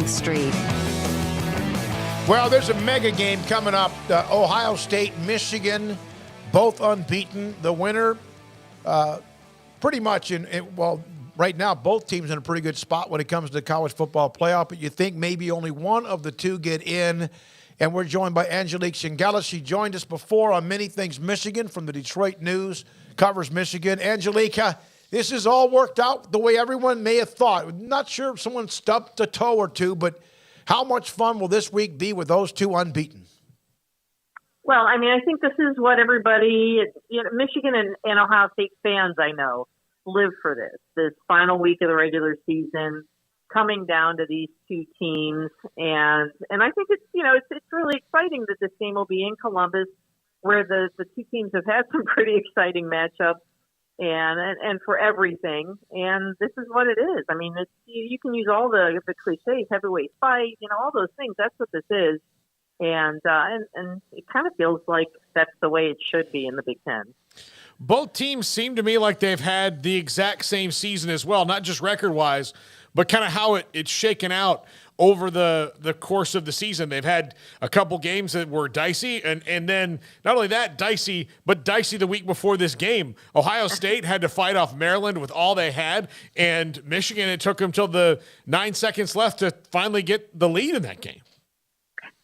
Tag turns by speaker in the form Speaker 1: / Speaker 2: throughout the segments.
Speaker 1: Street.
Speaker 2: Well, there's a mega game coming up. Ohio State, Michigan, both unbeaten. The winner, pretty much right now, both teams in a pretty good spot when it comes to the college football playoff, but you think maybe only one of the two get in. And we're joined by Angelique Chengelis. She joined us before on Many Things Michigan from the Detroit News, covers Michigan. Angelique, this has all worked out the way everyone may have thought. Not sure if someone stubbed a toe or two, but how much fun will this week be with those two unbeaten?
Speaker 3: Well, I mean, I think this is what everybody, Michigan and Ohio State fans I know live for this final week of the regular season, coming down to these two teams. And I think it's really exciting that this game will be in Columbus, where the two teams have had some pretty exciting matchups and for everything. And this is what it is. I mean, you can use all the cliches, heavyweight fight, all those things. That's what this is. And it kind of feels like that's the way it should be in the Big Ten.
Speaker 4: Both teams seem to me like they've had the exact same season as well, not just record-wise, but kind of how it's shaken out over the course of the season. They've had a couple games that were dicey, and then not only that, dicey the week before this game. Ohio State had to fight off Maryland with all they had, and Michigan, it took them till the 9 seconds left to finally get the lead in that game.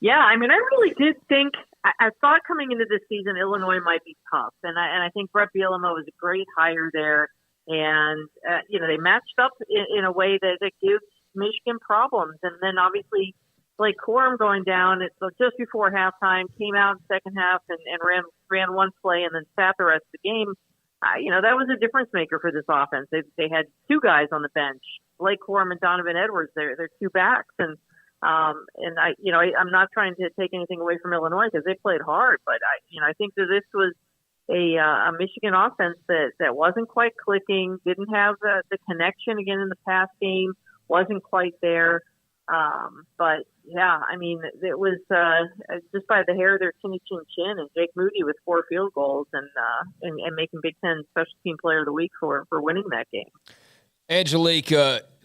Speaker 3: Yeah, I mean, I really did think – I thought coming into this season, Illinois might be tough, and I think Brett Bielema was a great hire there, and they matched up in a way that gives Michigan problems, and then obviously like Corum going down just before halftime, came out in the second half and ran one play and then sat the rest of the game. That was a difference maker for this offense. They had two guys on the bench, Blake Corum and Donovan Edwards. They're two backs, and I'm not trying to take anything away from Illinois because they played hard, but I think that this was a Michigan offense that wasn't quite clicking, didn't have the connection again in the pass game, wasn't quite there. But yeah, I mean, it was just by the hair of their chinny chin and Jake Moody with 4 field goals and making Big Ten Special Team Player of the Week for winning that game.
Speaker 5: Angelique,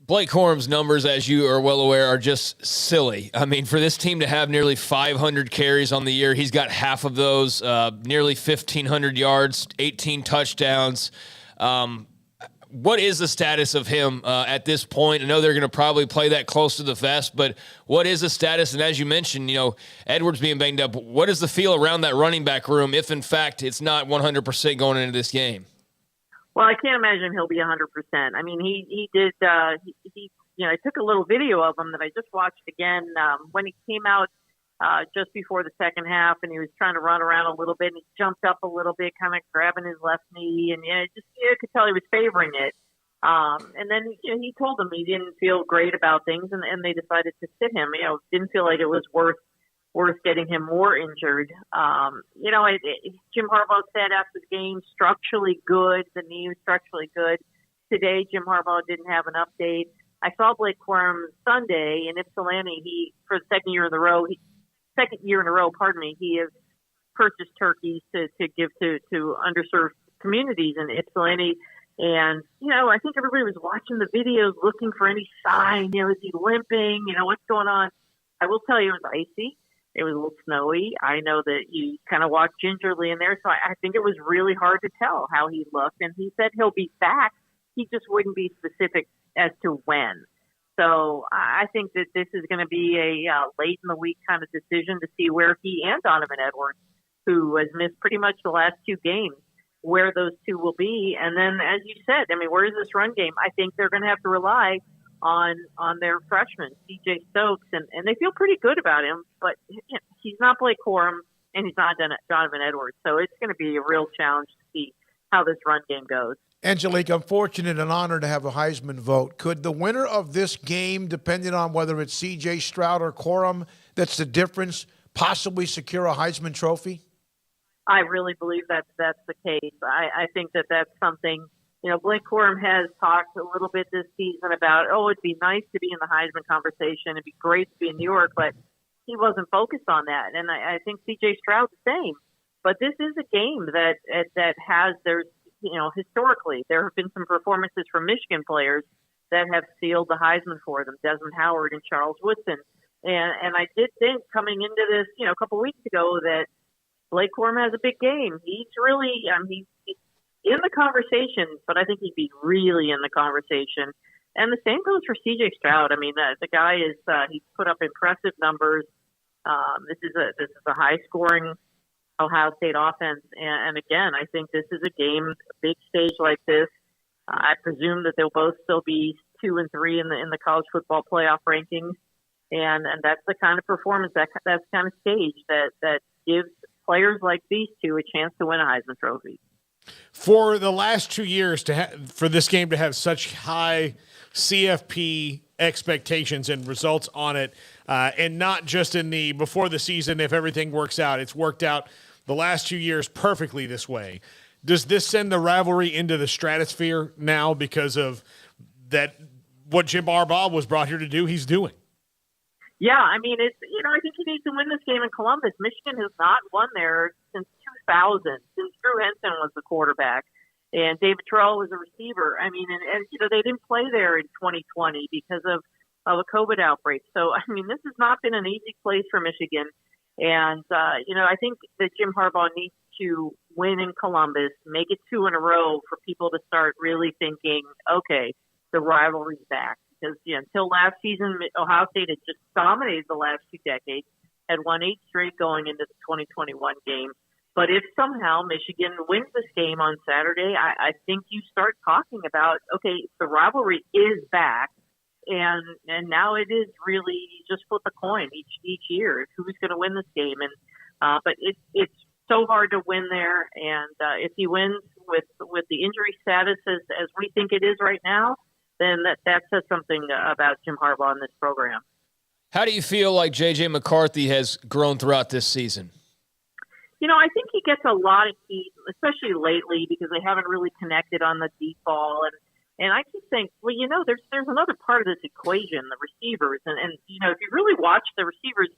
Speaker 5: Blake Corum's numbers, as you are well aware, are just silly. I mean, for this team to have nearly 500 carries on the year, he's got half of those, nearly 1,500 yards, 18 touchdowns. What is the status of him at this point? I know they're going to probably play that close to the vest, but what is the status? And as you mentioned, Edwards being banged up, what is the feel around that running back room if, in fact, it's not 100% going into this game?
Speaker 3: Well, I can't imagine he'll be 100%. I mean, he did. I took a little video of him that I just watched again when he came out just before the second half, and he was trying to run around a little bit, and he jumped up a little bit, kind of grabbing his left knee, and you could tell he was favoring it. And then he told them he didn't feel great about things, and they decided to sit him. Didn't feel like it was worth getting him more injured. Jim Harbaugh said after the game, structurally good. The knee was structurally good. Today, Jim Harbaugh didn't have an update. I saw Blake Corum Sunday in Ypsilanti. He, for the second year in a row, he has purchased turkeys to give to underserved communities in Ypsilanti. And, I think everybody was watching the videos looking for any sign. Is he limping? What's going on? I will tell you, it was icy. It was a little snowy. I know that you kind of walked gingerly in there, so I think it was really hard to tell how he looked. And he said he'll be back. He just wouldn't be specific as to when. So I think that this is going to be a late in the week kind of decision to see where he and Donovan Edwards, who has missed pretty much the last 2 games, where those two will be. And then, as you said, I mean, where is this run game? I think they're going to have to rely on their freshman, C.J. Stokes, and they feel pretty good about him, but he's not Blake Corum, and he's not Donovan Edwards. So it's going to be a real challenge to see how this run game goes.
Speaker 2: Angelique, I'm fortunate and honored to have a Heisman vote. Could the winner of this game, depending on whether it's C.J. Stroud or Corum, that's the difference, possibly secure a Heisman trophy?
Speaker 3: I really believe that's the case. I think that's something. Blake Corum has talked a little bit this season about, it'd be nice to be in the Heisman conversation. It'd be great to be in New York, but he wasn't focused on that. And I think C.J. Stroud's the same. But this is a game that has, historically, there have been some performances from Michigan players that have sealed the Heisman for them, Desmond Howard and Charles Woodson. And I did think coming into this, a couple of weeks ago that Blake Corum has a big game. He's really, he's in the conversation, but I think he'd be really in the conversation. And the same goes for C.J. Stroud. I mean, the guy is he's put up impressive numbers. This is a high-scoring Ohio State offense, and again, I think this is a game, a big stage like this. I presume that they'll both still be 2 and 3 in the college football playoff rankings, and that's the kind of performance, that's the kind of stage that gives players like these two a chance to win a Heisman Trophy.
Speaker 4: For the last 2 years, for this game to have such high CFP expectations and results on it, and not just in the before the season, if everything works out, it's worked out the last 2 years perfectly this way. Does this send the rivalry into the stratosphere now because of that? What Jim Harbaugh was brought here to do, he's doing.
Speaker 3: Yeah, I mean, I think he needs to win this game in Columbus. Michigan has not won there since 2000, since Drew Henson was the quarterback and David Terrell was a receiver. I mean, and they didn't play there in 2020 because of a COVID outbreak. So, I mean, this has not been an easy place for Michigan. And, I think that Jim Harbaugh needs to win in Columbus, make it 2 in a row for people to start really thinking, okay, the rivalry's back. Because until last season, Ohio State had just dominated the last 2 decades, had won 8 straight going into the 2021 game. But if somehow Michigan wins this game on Saturday, I think you start talking about, okay, the rivalry is back. And now it is really just flip a coin each year who's going to win this game. And but it's so hard to win there. And if he wins with the injury status as we think it is right now, then that says something about Jim Harbaugh in this program.
Speaker 5: How do you feel like J.J. McCarthy has grown throughout this season?
Speaker 3: I think he gets a lot of heat, especially lately, because they haven't really connected on the deep ball. And I just think, well, there's another part of this equation, the receivers. And if you really watch the receivers,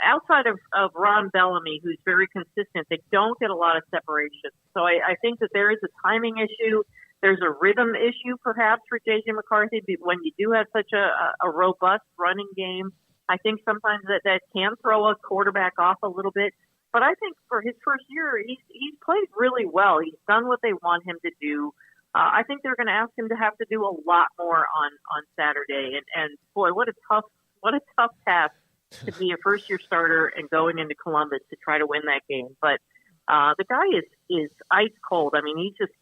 Speaker 3: outside of Ron Bellamy, who's very consistent, they don't get a lot of separation. So I think that there is a timing issue. There's a rhythm issue, perhaps, for J.J. McCarthy. When you do have such a robust running game, I think sometimes that can throw a quarterback off a little bit. But I think for his first year, he's played really well. He's done what they want him to do. I think they're going to ask him to have to do a lot more on Saturday. And boy, what a tough task to be a first-year starter and going into Columbus to try to win that game. But the guy is ice cold. I mean, he's just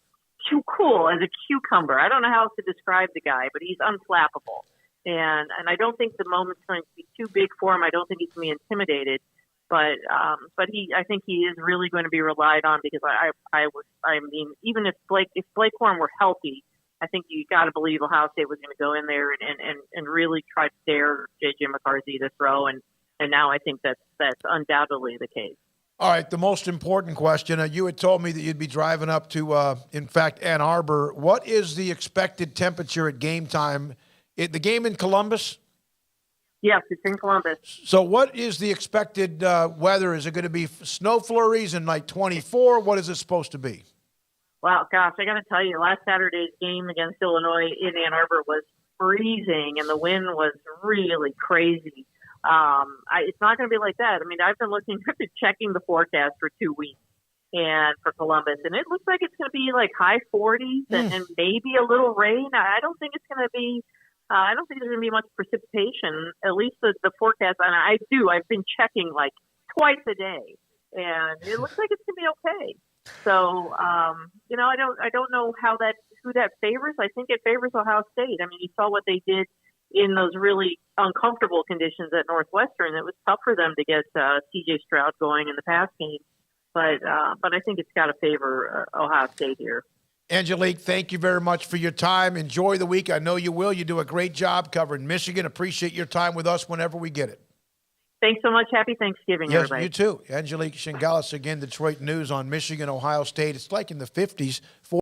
Speaker 3: too cool as a cucumber. I don't know how else to describe the guy, but he's unflappable. And I don't think the moment's going to be too big for him. I don't think he's going to be intimidated. But I think he is really going to be relied on because I mean, even if Blake Corum were healthy, I think you got to believe Ohio State was going to go in there and really try to dare J.J. McCarthy to throw. And now I think that's undoubtedly the case.
Speaker 2: All right, the most important question. You had told me that you'd be driving up to, in fact, Ann Arbor. What is the expected temperature at game time? The game in Columbus?
Speaker 3: Yes, it's in Columbus.
Speaker 2: So what is the expected weather? Is it going to be snow flurries and like 24? What is it supposed to be?
Speaker 3: Well, gosh, I got to tell you, last Saturday's game against Illinois in Ann Arbor was freezing, and the wind was really crazy. It's not going to be like that. I mean, I've been checking the forecast for 2 weeks and for Columbus, and it looks like it's going to be like high 40s and maybe a little rain. I don't think it's going to be I don't think there's going to be much precipitation, at least the forecast. And I've been checking like twice a day, and it looks like it's going to be okay. So, I don't know who that favors. I think it favors Ohio State. I mean, you saw what they did in those really uncomfortable conditions at Northwestern. It was tough for them to get C.J. Stroud going in the pass game. But I think it's got to favor Ohio State here.
Speaker 2: Angelique, thank you very much for your time. Enjoy the week. I know you will. You do a great job covering Michigan. Appreciate your time with us whenever we get it.
Speaker 3: Thanks so much. Happy Thanksgiving,
Speaker 2: yes,
Speaker 3: everybody.
Speaker 2: You too. Angelique Chengelis, again, Detroit News on Michigan, Ohio State. It's like in the 50s.